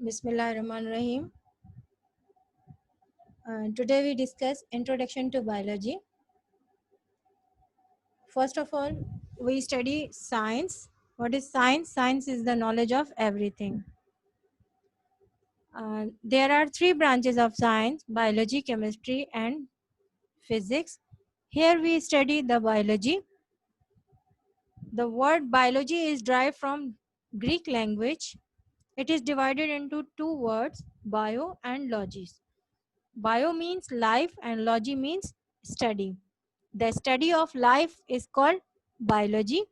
Bismillahirrahmanirrahim. Today we discuss Introduction to Biology. First of all, we study science. What is science? Science is the knowledge of everything. There are three branches of science: biology, chemistry, and physics. Here we study the biology. The word biology is derived from Greek language. It is divided into two words, bio and logis. Bio means life and logy means study. The study of life is called biology.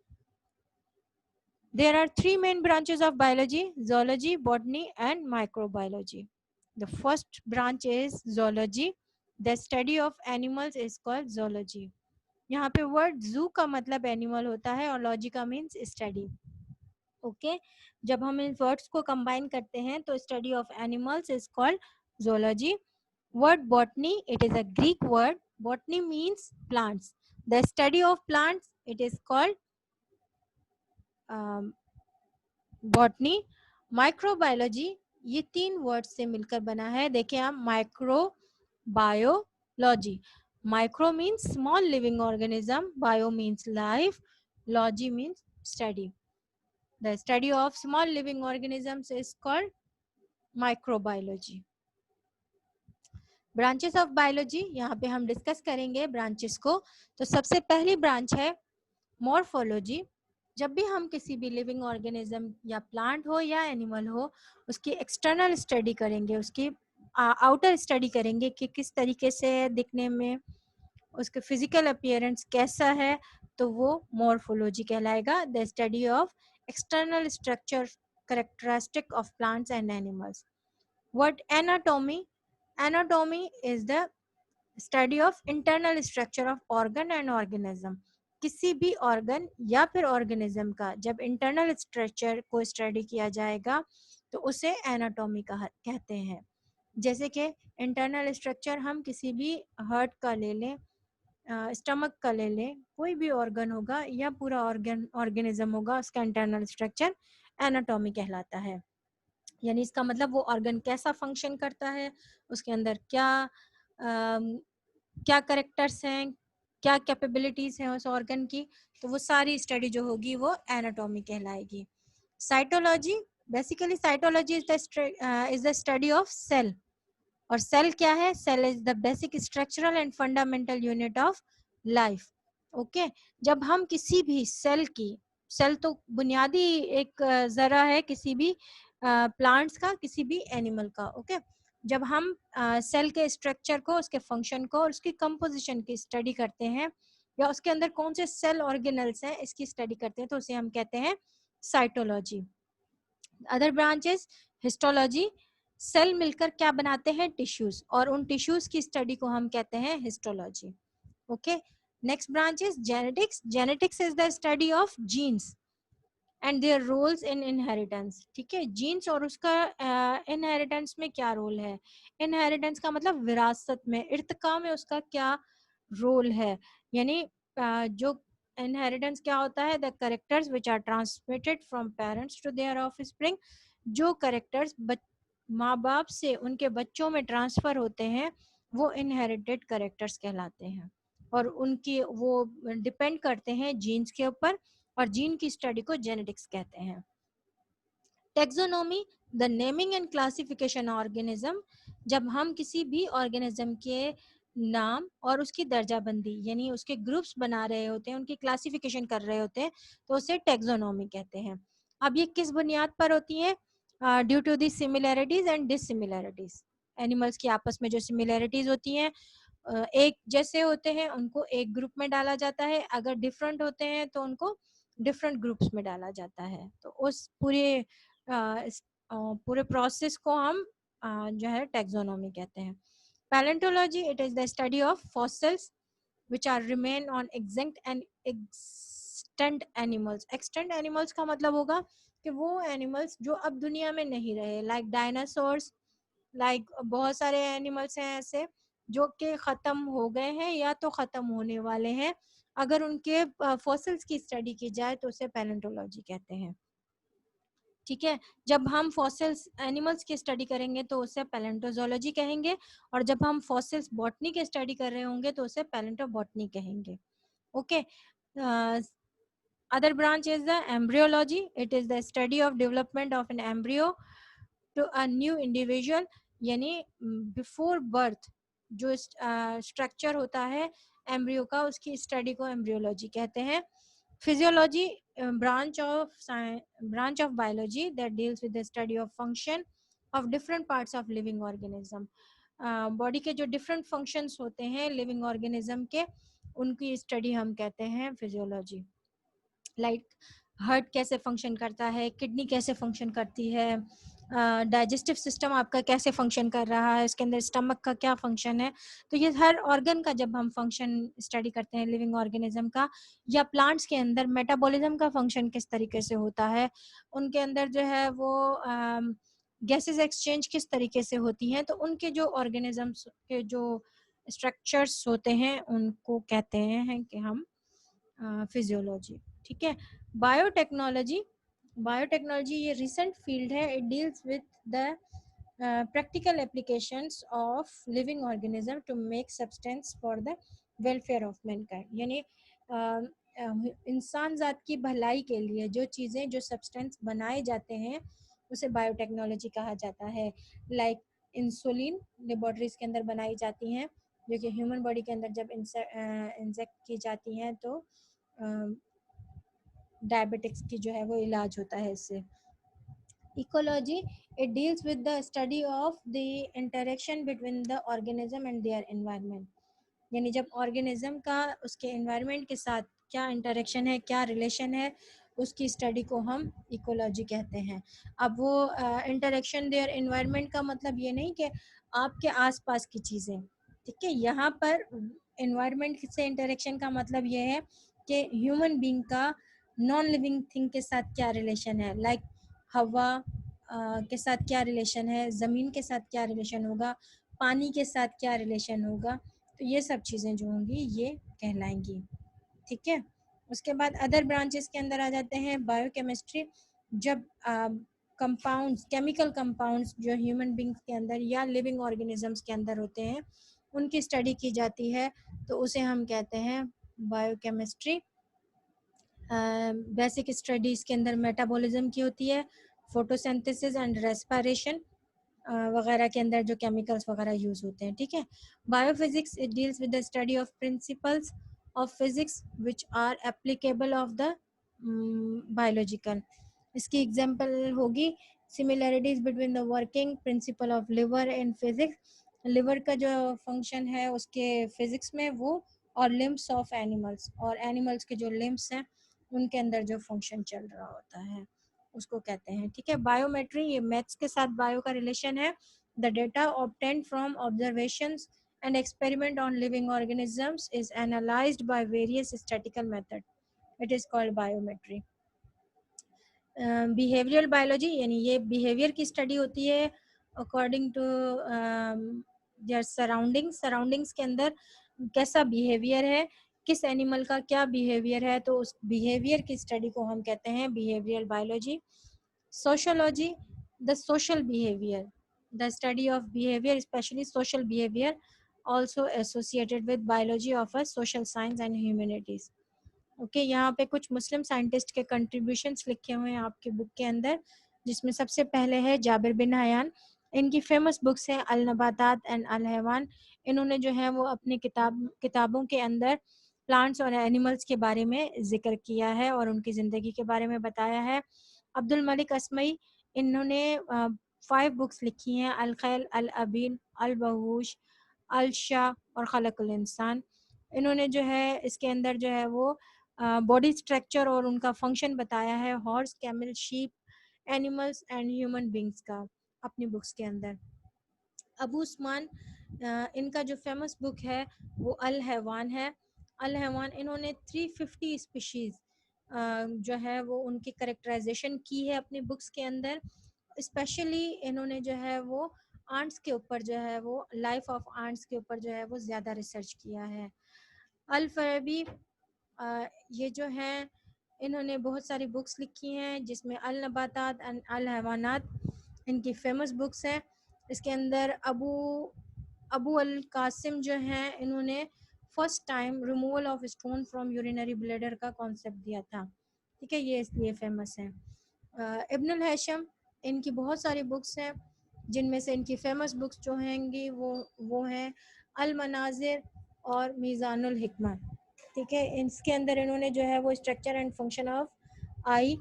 There are three main branches of biology: zoology, botany, and microbiology. The first branch is zoology. The study of animals is called zoology. यहाँ पे word जू का मतलब animal होता है और logy का means study. Okay, जब हम इन वर्ड्स को कंबाइन करते हैं तो study of animals is called zoology. Word botany, it is a Greek word. Botany means plants. The study of plants, it is called botany. Microbiology, ये तीन word से मिलकर बना है. देखिए आप, micro, biology. Micro means small living organism, bio means life, logy means study. The study of small living organisms is called microbiology. Branches of biology, यहाँ पे हम डिस्कस करेंगे ब्रांचेस को. तो सबसे पहली ब्रांच है मॉर्फोलॉजी. जब भी हम किसी भी लिविंग ऑर्गेनिज्म या प्लांट हो या एनिमल हो, उसकी एक्सटर्नल स्टडी करेंगे, उसकी आउटर स्टडी करेंगे कि किस तरीके से दिखने में, उसके फिजिकल अपीयरेंस कैसा है, तो वो मॉर्फोलॉजी कहलाएगा. The study of external structure characteristic of plants and animals. What anatomy? Anatomy is the study of internal structure of organ and organism. किसी भी ऑर्गन या फिर ऑर्गेनिज्म का जब इंटरनल स्ट्रक्चर को स्टडी किया जाएगा तो उसे एनाटॉमी कहते हैं. जैसे कि इंटरनल स्ट्रक्चर हम किसी भी हार्ट का ले लें, स्टमक का ले लें, कोई भी ऑर्गन होगा या पूरा ऑर्गेनिज्म होगा, उसका इंटरनल स्ट्रक्चर एनाटॉमी कहलाता है. यानी इसका मतलब वो ऑर्गन कैसा फंक्शन करता है, उसके अंदर क्या करेक्टर्स हैं, क्या कैपेबिलिटीज हैं उस ऑर्गन की, तो वो सारी स्टडी जो होगी वो एनाटॉमी कहलाएगी. Cytology, basically cytology is the study of cell. और सेल क्या है? Cell is the basic structural and fundamental unit of life. Okay, जब हम किसी भी सेल तो बुनियादी एक जरा है किसी भी प्लांट्स का, किसी भी एनिमल का. ओके, जब हम सेल के स्ट्रक्चर को, उसके फंक्शन को और उसकी कंपोजिशन की स्टडी करते हैं या उसके अंदर कौन से सेल ऑर्गेनल्स हैं इसकी स्टडी करते हैं, तो उसे हम कहते हैं cytology. Other branches, histology. Cell मिलकर क्या बनाते हैं? टिश्यूज, और उन टिश्यूज की स्टडी को हम कहते हैं histology. Okay, next branch is genetics. Genetics is the study of genes and their roles in inheritance. ठीक है, जीन्स और उसका इनहेरिटेंस में क्या रोल है. इनहेरिटेंस का मतलब विरासत में, इर्तिका में उसका क्या रोल है. यानी जो इनहेरिटेंस क्या होता है? The characters which are transmitted from parents to their offspring. जो कैरेक्टर्स माँ बाप से उनके बच्चों में ट्रांसफर होते हैं वो इनहेरिटेड कैरेक्टर्स कहलाते हैं, और उनकी वो डिपेंड करते हैं जीन्स के ऊपर, और जीन की स्टडी को जेनेटिक्स कहते हैं. Taxonomy, the naming and classification organism. जब हम किसी भी ऑर्गेनिज्म के नाम और उसकी दर्जाबंदी यानी उसके ग्रुप्स बना रहे होते हैं, उनकी क्लासिफिकेशन कर रहे होते हैं, तो उसे टेक्सोनोमी कहते हैं. अब ये किस बुनियाद पर होती है? Due to the similarities and dissimilarities. Animals की आपस में जो सिमिलैरिटीज होती हैं, एक जैसे होते हैं उनको एक ग्रुप में डाला जाता है, अगर डिफरेंट होते हैं तो उनको डिफरेंट ग्रुप्स में डाला जाता है. तो उस पूरे प्रोसेस को हम जो है टेक्सोनोमी कहते हैं. Palaeontology, it is the study of fossils which are remain on extinct and extant animals. Extant animals का मतलब होगा कि वो एनिमल्स जो अब दुनिया में नहीं रहे, लाइक डायनासोर्स, लाइक बहुत सारे एनिमल्स हैं ऐसे जो कि ख़त्म हो गए हैं या तो ख़त्म होने वाले हैं. अगर उनके फॉसिल्स की स्टडी की जाए तो उसे पैलेंटोलॉजी कहते हैं. ठीक है। जब हम फॉसिल्स एनिमल्स की स्टडी करेंगे तो उसे पैलेंटोजोलॉजी कहेंगे, और जब हम फॉसिल्स बॉटनी की स्टडी कर रहे होंगे तो उसे पैलेंटोबॉटनी कहेंगे। Okay. Other branch is the embryology. It is the study of development of an embryo to a new individual, यानी बिफोर बर्थ जो स्ट्रक्चर होता है एम्ब्रियो का, उसकी स्टडी को एम्ब्रियोलॉजी कहते हैं। Physiology branch of biology that deals with the study of function of different parts of living organism. Body के जो डिफरेंट फंक्शंस होते हैं लिविंग ऑर्गेनिज्म के, उनकी स्टडी हम कहते हैं फिजियोलॉजी। लाइक हार्ट कैसे फंक्शन करता है, किडनी कैसे फंक्शन करती है, डाइजेस्टिव सिस्टम आपका कैसे फंक्शन कर रहा है, इसके अंदर स्टमक का क्या फंक्शन है। तो ये हर ऑर्गन का जब हम फंक्शन स्टडी करते हैं लिविंग ऑर्गेनिज्म का, या प्लांट्स के अंदर मेटाबॉलिज्म का फंक्शन किस तरीके से होता है, उनके अंदर जो है वो गैसेस एक्सचेंज किस तरीके से होती हैं, तो उनके जो ऑर्गेनिजम्स के जो स्ट्रक्चर्स होते हैं उनको कहते हैं कि हम फिजियोलॉजी। ठीक है। बायोटेक्नोलॉजी, बायोटेक्नोलॉजी ये रिसेंट फील्ड है। It deals with the practical applications of living organism to make substance for the welfare of mankind, यानी इंसान जात की भलाई के लिए जो चीज़ें जो सब्सटेंस बनाए जाते हैं उसे बायोटेक्नोलॉजी कहा जाता है। लाइक इंसुलिन लेबोरेटरीज के अंदर बनाई जाती हैं, जो कि ह्यूमन बॉडी के अंदर जब इंजेक्ट की जाती हैं तो डायबिटिक्स की जो है वो इलाज होता है इससे। Ecology, it deals with the study of the interaction between the organism and their environment, यानी जब ऑर्गेनिज्म का उसके एनवायरनमेंट के साथ क्या इंटरेक्शन है, क्या रिलेशन है, उसकी स्टडी को हम इकोलॉजी कहते हैं। अब वो इंटरेक्शन देयर एनवायरनमेंट का मतलब ये नहीं कि आपके आसपास की चीज़ें, ठीक है, यहाँ पर एनवायरनमेंट से इंटरेक्शन का मतलब ये है कि ह्यूमन बीइंग का नॉन लिविंग थिंग के साथ क्या रिलेशन है। लाइक हवा के साथ क्या रिलेशन है, ज़मीन के साथ क्या रिलेशन होगा, पानी के साथ क्या रिलेशन होगा, तो ये सब चीज़ें जो होंगी ये कहलाएंगी। ठीक है। उसके बाद अदर ब्रांचेस के अंदर आ जाते हैं बायोकेमिस्ट्री। जब कंपाउंड्स, केमिकल कंपाउंड्स जो ह्यूमन बींग्स के अंदर या लिविंग ऑर्गेनिजम्स के अंदर होते हैं उनकी स्टडी की जाती है तो उसे हम कहते हैं बायोकेमिस्ट्री। बेसिक स्टडीज़ के अंदर मेटाबॉलिज्म की होती है, फोटोसिंथेसिस एंड रेस्पिरेशन वगैरह के अंदर जो केमिकल्स वगैरह यूज़ होते हैं। ठीक है। Biophysics, it deals with the study of principles of physics which are applicable of the biological. इसकी एग्जांपल होगी similarities between the working principle of lever and physics. Lever का जो फंक्शन है उसके फिजिक्स में वो, और लिम्स ऑफ एनिमल्स, और एनिमल्स के जो लिम्स हैं उनके अंदर जो फंक्शन चल रहा होता है उसको कहते हैं। ठीक है। बायोमेट्री, ये मैथ्स के साथ बायो का रिलेशन है। The data obtained from observations and experiment on living organisms is analysed by various statical method, it is called biometry. Behavioural biology, यानी ये बिहेवियर की स्टडी होती है according to their surroundings, surroundings के अंदर कैसा बिहेवियर है, किस एनिमल का क्या बिहेवियर है, तो उस बिहेवियर की स्टडी को हम कहते हैं behavioural biology. Sociology, the social behaviour, the study of behaviour specially social behaviour also associated with biology of a social science and humanities. Okay. यहाँ पे कुछ मुस्लिम साइंटिस्ट के कंट्रीब्यूशंस लिखे हुए हैं आपकी बुक के अंदर, जिसमें सबसे पहले है जाबिर बिन हयान। इनकी फेमस बुक्स हैं अल नबातात एंड अल हैवान। इन्होंने जो है वो अपनी किताबों के अंदर प्लांट्स और एनिमल्स के बारे में जिक्र किया है और उनकी ज़िंदगी के बारे में बताया है। अब्दुल मलिक असमई, इन्होंने 5 बुक्स लिखी हैं, अल खैल, अल अबीन, अल बहूश, अल शाह और खलकुल इंसान। इन्होंने जो है इसके अंदर जो है वो बॉडी स्ट्रक्चर और उनका फंक्शन बताया है horse, camel, sheep, animals and human beings का अपनी बुक्स के अंदर। अबू उस्मान, इनका जो फेमस बुक है वो अल हैवान है। अल हैवान, इन्होंने 350 स्पीशीज़ जो है वो उनकी करेक्टराइजेशन की है अपनी बुक्स के अंदर। स्पेशली इन्होंने जो है वो आंट्स के ऊपर जो है वो लाइफ ऑफ आंट्स के ऊपर जो है वो ज़्यादा रिसर्च किया है। अल फरबी, ये जो हैं इन्होंने बहुत सारी बुक्स लिखी हैं जिसमें अल नबातात एंड अल हैवानात इनकी फेमस बुक्स हैं। इसके अंदर अबू अल कासिम जो हैं इन्होंने first time removal of stone from urinary bladder का कॉन्सेप्ट दिया था, ठीक है, ये इसलिए फेमस है। इब्न अल हैशम, इनकी बहुत सारी बुक्स हैं जिनमें से इनकी फेमस बुक्स जो हैंगी वो हैं अल मनाजिर और मीज़ानुल हिकमा, ठीक है। इसके अंदर इन्होंने जो है वो structure and function of eye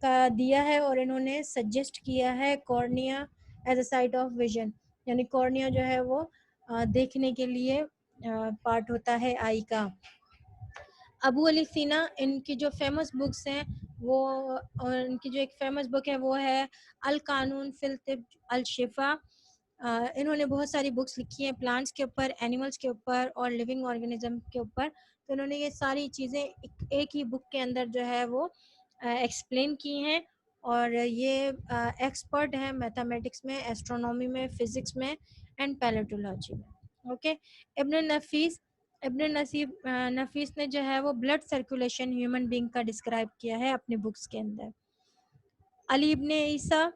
का दिया है और इन्होंने सजेस्ट किया है cornea as a site of vision, यानी कॉर्निया जो है वो देखने के लिए पार्ट होता है आई का। अबू अली सीना, इनकी जो फेमस बुक्स हैं वो, और इनकी जो एक फेमस बुक है वो है अल कानून फिल तिब अल शिफा। इन्होंने बहुत सारी बुक्स लिखी हैं प्लांट्स के ऊपर, एनिमल्स के ऊपर और लिविंग ऑर्गेनिज्म के ऊपर। तो इन्होंने ये सारी चीज़ें एक ही बुक के अंदर जो है वो एक्सप्लेन की हैं और ये एक्सपर्ट हैं मैथमेटिक्स में, एस्ट्रोनॉमी में, फिज़िक्स में एंड पैलेटोलॉजी में। ओके। इब्न नफीस, इब्न नसीब नफीस ने जो है वो ब्लड सर्कुलेशन ह्यूमन बीइंग का डिस्क्राइब किया है अपने बुक्स के अंदर। अली इब्न ईसा,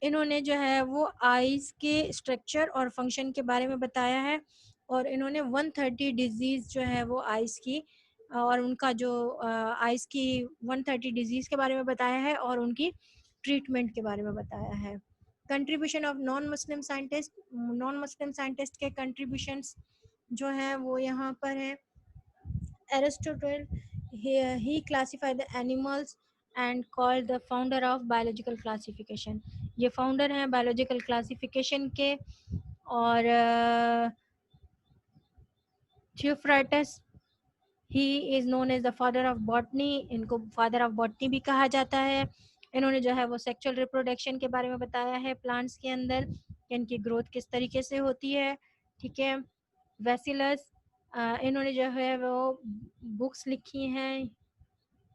इन्होंने जो है वो आइज़ के स्ट्रक्चर और फंक्शन के बारे में बताया है और इन्होंने 130 डिजीज़ जो है वो आइज़ की और उनका जो आइज़ की 130 डिजीज़ के बारे में बताया है और उनकी ट्रीटमेंट के बारे में बताया है। Contribution of non Muslim scientist के कंट्रीब्यूशंस जो हैं वो यहाँ पर हैं। Aristotle, he classified the animals and called the founder of biological classification. ये फाउंडर हैं बायोलॉजिकल क्लासिफिकेशन के। और Theophrastus, he is known as the father of botany, इनको फादर ऑफ बॉटनी भी कहा जाता है। इन्होंने जो है वो सेक्सुअल रिप्रोडक्शन के बारे में बताया है प्लांट्स के अंदर, इनकी ग्रोथ किस तरीके से होती है, ठीक है। वेसिलस, इन्होंने जो है वो बुक्स लिखी हैं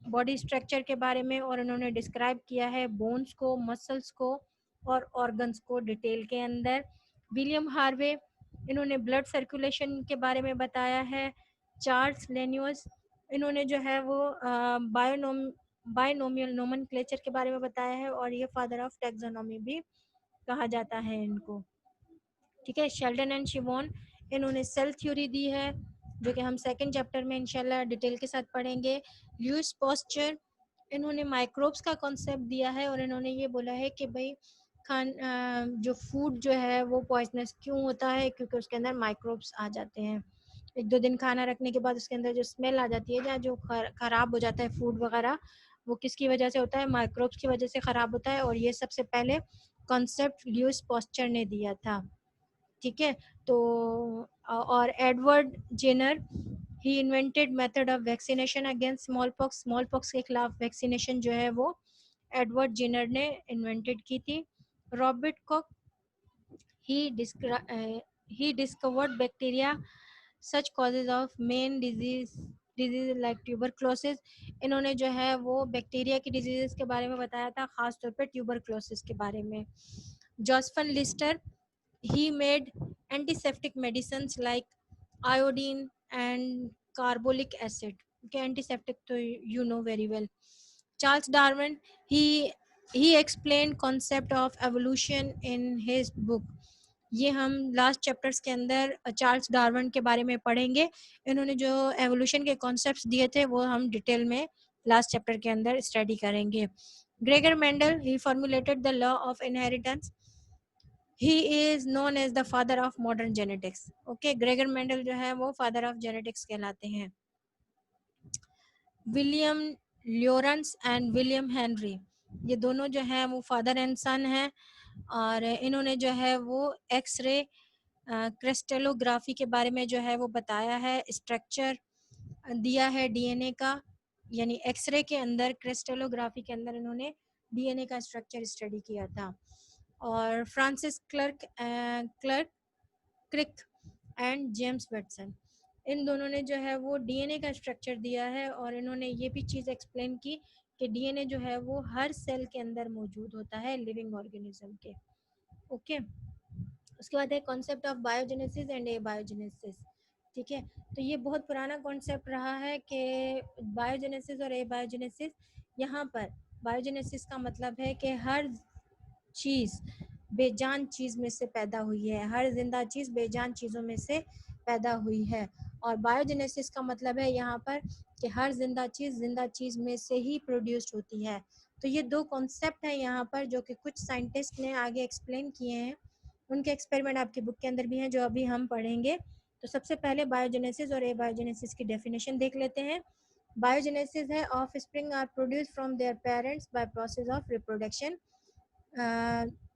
बॉडी स्ट्रक्चर के बारे में और इन्होंने डिस्क्राइब किया है बोन्स को, मसल्स को और ऑर्गन्स को डिटेल के अंदर। विलियम हार्वे, इन्होंने ब्लड सर्कुलेशन के बारे में बताया है। चार्ल्स लेन्यूस, इन्होंने जो है वो बायोनोमियल नोमेनक्लेचर के बारे में बताया है और ये फादर ऑफ टैक्सोनॉमी भी कहा जाता है इनको, ठीक है। शेल्डन एंड शिवॉन, इन्होंने सेल थ्योरी दी है जो कि हम सेकंड चैप्टर में इंशाल्लाह डिटेल के साथ पढ़ेंगे। ल्यूइस पॉस्चर, इन्होंने माइक्रोब्स का कॉन्सेप्ट दिया है और इन्होंने ये बोला है कि भाई जो फूड जो है वो पॉइजनस क्यों होता है, क्योंकि उसके अंदर माइक्रोब्स आ जाते हैं। एक दो दिन खाना रखने के बाद उसके अंदर जो स्मेल आ जाती है या जो ख़राब हो जाता है फूड वगैरह, वो किसकी वजह से होता है, माइक्रोब्स की वजह से ख़राब होता है। और ये सबसे पहले कॉन्सेप्ट ल्यूइस पॉस्चर ने दिया था, ठीक है। तो और Edward Jenner, he invented method of vaccination against smallpox के खिलाफ वैक्सीनेशन जो है वो एडवर्ड जेनर ने इन्वेंटेड की थी। Robert Kock, he discovered bacteria such causes of main disease like tuberculosis, इन्होंने जो है वो बैक्टीरिया की डिजीज़ के बारे में बताया था, ख़ास तौर पे ट्यूबरक्लोसिस के बारे में। जॉसफन Leicester, he made antiseptic medicines like iodine and carbolic acid. Okay, antiseptic to you know very well. Charles Darwin, he he explained concept of evolution in his book. ये हम लास्ट चैप्टर्स के अंदर Charles Darwin के बारे में पढ़ेंगे। इन्होंने जो एवोल्यूशन के कॉन्सेप्ट्स दिए थे वो हम डिटेल में लास्ट चैप्टर के अंदर स्टडी करेंगे। Gregor Mendel, he formulated the law of inheritance, he is known as the father of modern genetics. Okay, Gregor Mendel जो है वो फादर ऑफ जेनेटिक्स कहलाते हैं। William Lawrence and William Henry, ये दोनों जो हैं वो फादर एंड सन हैं और इन्होंने जो है वो एक्सरे क्रिस्टलोग्राफी के बारे में जो है वो बताया है, स्ट्रक्चर दिया है डीएनए का, यानी एक्सरे के अंदर क्रिस्टलोग्राफी के अंदर इन्होंने डीएनए का स्ट्रक्चर स्टडी किया था। और फ्रांसिस क्लर्क क्रिक एंड जेम्स वेटसन, इन दोनों ने जो है वो डीएनए का स्ट्रक्चर दिया है और इन्होंने ये भी चीज़ एक्सप्लेन की कि डीएनए जो है वो हर सेल के अंदर मौजूद होता है लिविंग ऑर्गेनिज्म के। ओके, उसके बाद है concept of biogenesis and A biogenesis. ठीक है। तो ये बहुत पुराना कॉन्सेप्ट रहा है कि बायोजेनेसिस और एबायोजेनेसिस। यहाँ पर बायोजेनेसिस का मतलब है कि हर चीज़ बेजान चीज़ में से पैदा हुई है, हर जिंदा चीज़ बेजान चीज़ों में से पैदा हुई है। और बायोजेनेसिस का मतलब है यहाँ पर कि हर जिंदा चीज़ में से ही प्रोड्यूस्ड होती है। तो ये दो कॉन्सेप्ट हैं यहाँ पर जो कि कुछ साइंटिस्ट ने आगे एक्सप्लेन किए हैं। उनके एक्सपेरिमेंट आपकी बुक के अंदर भी हैं जो अभी हम पढ़ेंगे। तो सबसे पहले बायोजेनेसिस और एबायोजेनेसिस की डेफिनेशन देख लेते हैं। बायोजेनेसिस है offspring are produce from their parents by process of reproduction.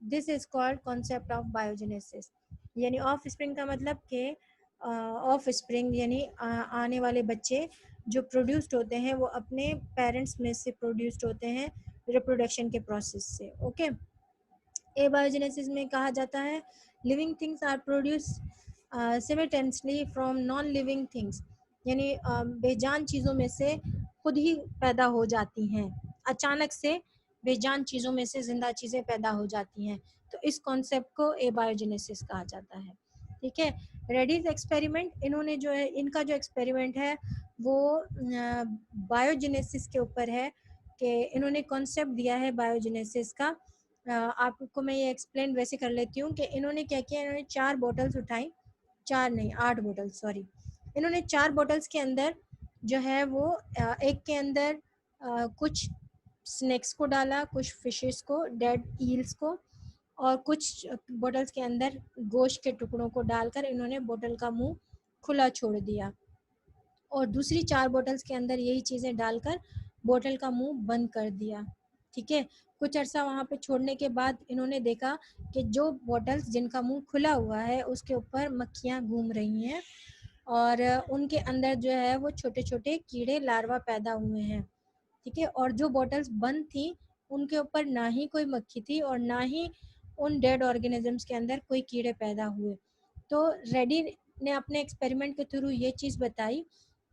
This is called concept of biogenesis. यानी ऑफ स्प्रिंग का मतलब कि ऑफ स्प्रिंग यानी आने वाले बच्चे जो प्रोड्यूस्ड होते हैं वो अपने पेरेंट्स में से प्रोड्यूस्ड होते हैं रिप्रोडक्शन के प्रोसेस से। ओके। एबायोजेनेसिस में कहा जाता है living things are produce simultaneously from non living things. यानी बेजान चीज़ों में से खुद ही पैदा हो जाती हैं, अचानक से बेजान चीज़ों में से जिंदा चीज़ें पैदा हो जाती हैं। तो इस कॉन्सेप्ट को एबायोजेनेसिस कहा जाता है। ठीक है। रेडीज एक्सपेरिमेंट, इन्होंने जो है इनका जो एक्सपेरिमेंट है वो बायोजेनेसिस के ऊपर है कि इन्होंने कॉन्सेप्ट दिया है बायोजेनेसिस का। आपको मैं ये एक्सप्लेन वैसे कर लेती हूँ कि इन्होंने क्या किया, इन्होंने 4 बॉटल्स उठाई, 4 नहीं 8 बॉटल सॉरी। इन्होंने 4 बॉटल्स के अंदर जो है वो एक के अंदर कुछ स्नैक्स को डाला, कुछ फिशेस को, डेड ईल्स को, और कुछ बॉटल्स के अंदर गोश्त के टुकड़ों को डालकर इन्होंने बॉटल का मुंह खुला छोड़ दिया। और दूसरी 4 बॉटल्स के अंदर यही चीज़ें डालकर बॉटल का मुंह बंद कर दिया। ठीक है। कुछ अर्सा वहाँ पे छोड़ने के बाद इन्होंने देखा कि जो बॉटल्स जिनका मुंह खुला हुआ है उसके ऊपर मक्खियाँ घूम रही हैं और उनके अंदर जो है वो छोटे छोटे कीड़े लार्वा पैदा हुए हैं। ठीक है। और जो बॉटल्स बंद थी उनके ऊपर ना ही कोई मक्खी थी और ना ही उन डेड ऑर्गेनिजम्स के अंदर कोई कीड़े पैदा हुए। तो रेडी ने अपने एक्सपेरिमेंट के थ्रू ये चीज़ बताई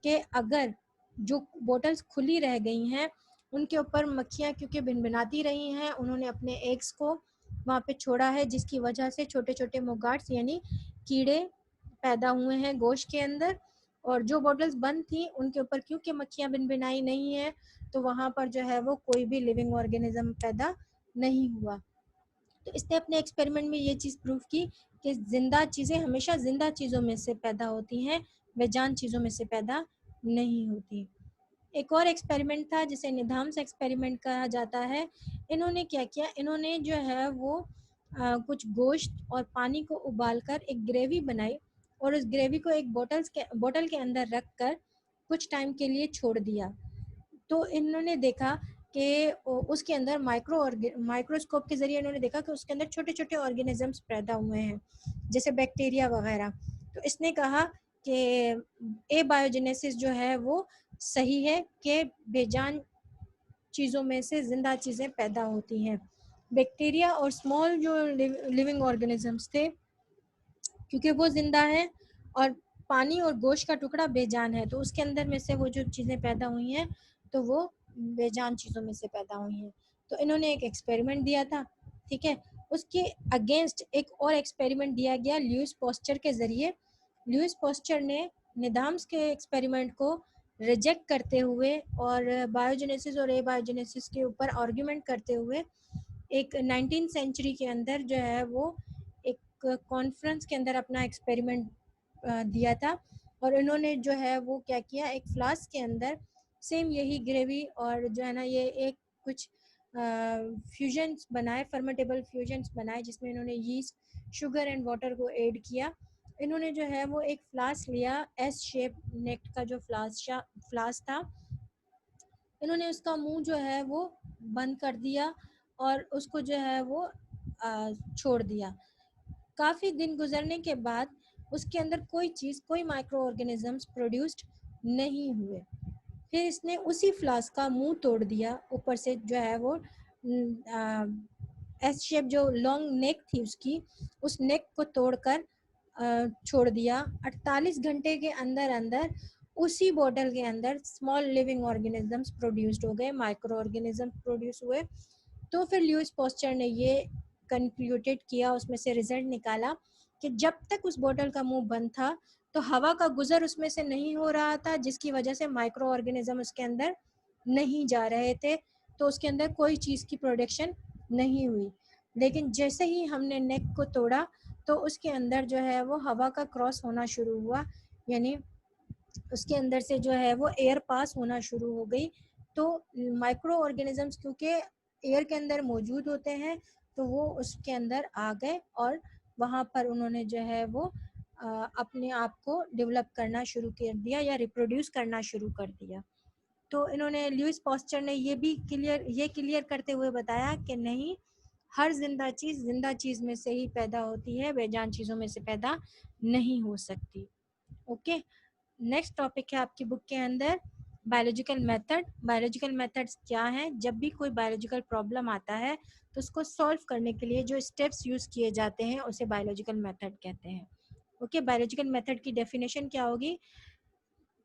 कि अगर जो बॉटल्स खुली रह गई हैं उनके ऊपर मक्खियाँ क्योंकि भिनभिनाती रही हैं, उन्होंने अपने एग्स को वहाँ पे छोड़ा है जिसकी वजह से छोटे छोटे मोगाट्स यानी कीड़े पैदा हुए हैं गोश्त के अंदर। और जो बॉटल्स बंद थी उनके ऊपर क्योंकि मक्खियाँ भिनभिनाई नहीं है तो वहाँ पर जो है वो कोई भी लिविंग ऑर्गेनिज्म पैदा नहीं हुआ। तो इसने अपने एक्सपेरिमेंट में ये चीज़ प्रूव की कि जिंदा चीज़ें हमेशा जिंदा चीज़ों में से पैदा होती हैं, बेजान चीज़ों में से पैदा नहीं होती। एक और एक्सपेरिमेंट था जिसे निधाम्स एक्सपेरिमेंट कहा जाता है। इन्होंने क्या किया, इन्होंने जो है वो कुछ गोश्त और पानी को उबालकर एक ग्रेवी बनाई और उस ग्रेवी को एक बोतल के अंदर रख कर कुछ टाइम के लिए छोड़ दिया। तो इन्होंने देखा कि उसके अंदर माइक्रोस्कोप के ज़रिए इन्होंने देखा कि उसके अंदर छोटे छोटे ऑर्गेनिजम्स पैदा हुए हैं जैसे बैक्टीरिया वगैरह। तो इसने कहा कि ए बायोजेनेसिस जो है वो सही है कि बेजान चीज़ों में से ज़िंदा चीज़ें पैदा होती हैं। बैक्टीरिया और स्मॉल जो लिविंग ऑर्गेनिजम्स थे क्योंकि वो ज़िंदा है और पानी और गोश्त का टुकड़ा बेजान है तो उसके अंदर में से वो जो चीज़ें पैदा हुई हैं तो वो बेजान चीज़ों में से पैदा हुई हैं। तो इन्होंने एक एक्सपेरिमेंट दिया था। ठीक है। उसके अगेंस्ट एक और एक्सपेरिमेंट दिया गया ल्यूइस पॉस्चर के ज़रिए। ल्यूइस पॉस्चर ने निदाम्स के एक्सपेरिमेंट को रिजेक्ट करते हुए और बायोजेनेसिस और एबायोजेनेसिस के ऊपर आर्ग्यूमेंट करते हुए एक 19th सेंचुरी के अंदर जो है वो एक कॉन्फ्रेंस के अंदर अपना एक्सपेरिमेंट दिया था। और इन्होंने जो है वो क्या किया, एक फ्लास्क के अंदर सेम यही ग्रेवी और जो है ना ये एक कुछ फ्यूजन्स बनाए, फर्मेंटेबल फ्यूजन्स बनाए जिसमें इन्होंने यीस्ट शुगर एंड वाटर को ऐड किया। इन्होंने जो है वो एक फ्लास्क लिया, एस शेप नेक का जो फ्लास्क था। इन्होंने उसका मुंह जो है वो बंद कर दिया और उसको जो है वो छोड़ दिया। काफ़ी दिन गुजरने के बाद उसके अंदर कोई चीज़, कोई माइक्रो ऑर्गेनिजम्स प्रोड्यूस्ड नहीं हुए। फिर इसने उसी फ्लास्क का मुंह तोड़ दिया, ऊपर से जो है वो एस शेप जो लॉन्ग नेक थी उसकी, उस नेक को तोड़कर छोड़ दिया। 48 घंटे के अंदर अंदर उसी बॉटल के अंदर स्मॉल लिविंग ऑर्गेनिजम्स प्रोड्यूस्ड हो गए, माइक्रो ऑर्गेनिज्म प्रोड्यूस हुए। तो फिर ल्यूइस पॉस्चर ने ये कंक्लूडेड किया, उसमें से रिजल्ट निकाला कि जब तक उस बॉटल का मुंह बंद था तो हवा का गुजर उसमें से नहीं हो रहा था, जिसकी वजह से माइक्रो ऑर्गेनिज्म उसके अंदर नहीं जा रहे थे, तो उसके अंदर कोई चीज़ की प्रोडक्शन नहीं हुई। लेकिन जैसे ही हमने नेक को तोड़ा तो उसके अंदर जो है वो हवा का क्रॉस होना शुरू हुआ, यानी उसके अंदर से जो है वो एयर पास होना शुरू हो गई। तो माइक्रो ऑर्गेनिजम्स क्योंकि एयर के अंदर मौजूद होते हैं, तो वो उसके अंदर आ गए और वहाँ पर उन्होंने जो है वो अपने आप को डेवलप करना शुरू कर दिया या रिप्रोड्यूस करना शुरू कर दिया। तो इन्होंने लुईस पॉस्चर ने ये क्लियर करते हुए बताया कि नहीं, हर जिंदा चीज़ में से ही पैदा होती है, बेजान चीज़ों में से पैदा नहीं हो सकती। ओके, नेक्स्ट टॉपिक है आपकी बुक के अंदर बायोलॉजिकल मेथड। बायोलॉजिकल मेथड्स क्या हैं? जब भी कोई बायोलॉजिकल प्रॉब्लम आता है तो उसको सॉल्व करने के लिए जो स्टेप्स यूज किए जाते हैं उसे बायोलॉजिकल मेथड कहते हैं। ओके, बायोलॉजिकल मेथड की डेफिनेशन क्या होगी?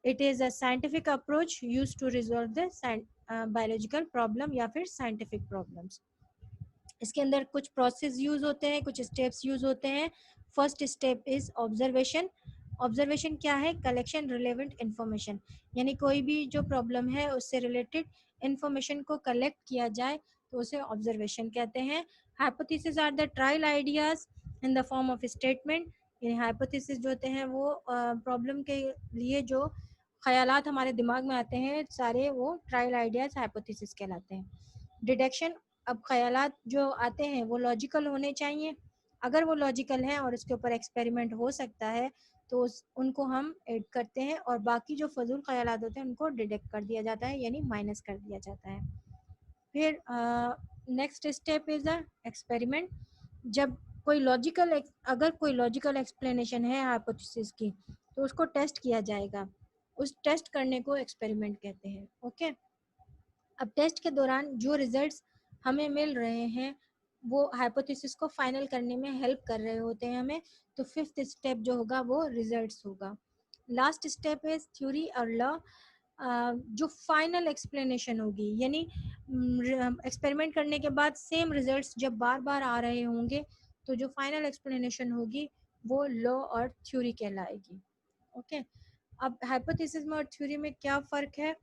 It is a scientific approach use to resolve the biological problem या फिर साइंटिफिक प्रॉब्लम्स। इसके अंदर कुछ प्रोसेस यूज होते हैं, कुछ स्टेप्स यूज होते हैं। First step is observation. Observation क्या है? कलेक्शन रिलेवेंट इंफॉर्मेशन, यानी कोई भी जो प्रॉब्लम है उससे रिलेटेड इंफॉर्मेशन को कलेक्ट किया जाए तो उसे ऑब्जर्वेशन कहते हैं। Hypothesis are the trial ideas in the form of statement. यानी हाइपोथेसिस जो होते हैं वो प्रॉब्लम के लिए जो ख्यालात हमारे दिमाग में आते हैं सारे, वो ट्रायल आइडियाज हाइपोथेसिस कहलाते हैं। डिडक्शन, अब ख्यालात जो आते हैं वो लॉजिकल होने चाहिए। अगर वो लॉजिकल हैं और उसके ऊपर एक्सपेरिमेंट हो सकता है तो उनको हम ऐड करते हैं, और बाकी जो फजूल ख्यालात होते हैं उनको डिडक्ट कर दिया जाता है, यानी माइनस कर दिया जाता है। फिर next step is the experiment. जब अगर कोई लॉजिकल एक्सप्लेनेशन है हाइपोथेसिस की तो उसको टेस्ट किया जाएगा, उस टेस्ट करने को एक्सपेरिमेंट कहते हैं। ओके, अब टेस्ट के दौरान जो रिजल्ट्स हमें मिल रहे हैं वो हाइपोथेसिस को फाइनल करने में हेल्प कर रहे होते हैं हमें, तो फिफ्थ स्टेप जो होगा वो रिजल्ट्स होगा। लास्ट स्टेप इज थ्योरी और लॉ। जो फाइनल एक्सप्लेनेशन होगी, यानी एक्सपेरिमेंट करने के बाद सेम रिजल्ट्स जब बार बार आ रहे होंगे तो जो फाइनल एक्सप्लेनेशन होगी वो लॉ और थ्योरी कहलाएगी। ओके, अब हाइपोथेसिस में और थ्योरी में क्या फ़र्क है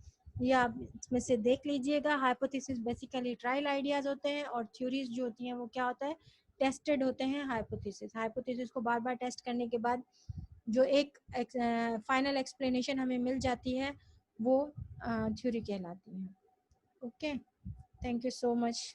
ये आप इसमें से देख लीजिएगा। हाइपोथेसिस बेसिकली ट्रायल आइडियाज़ होते हैं और थ्योरीज जो होती हैं वो क्या होता है? टेस्टेड होते हैं हाइपोथेसिस। हाइपोथेसिस को बार बार टेस्ट करने के बाद जो एक फाइनल एक्सप्लेनेशन हमें मिल जाती है वो थ्योरी कहलाती है। Okay, thank you so much.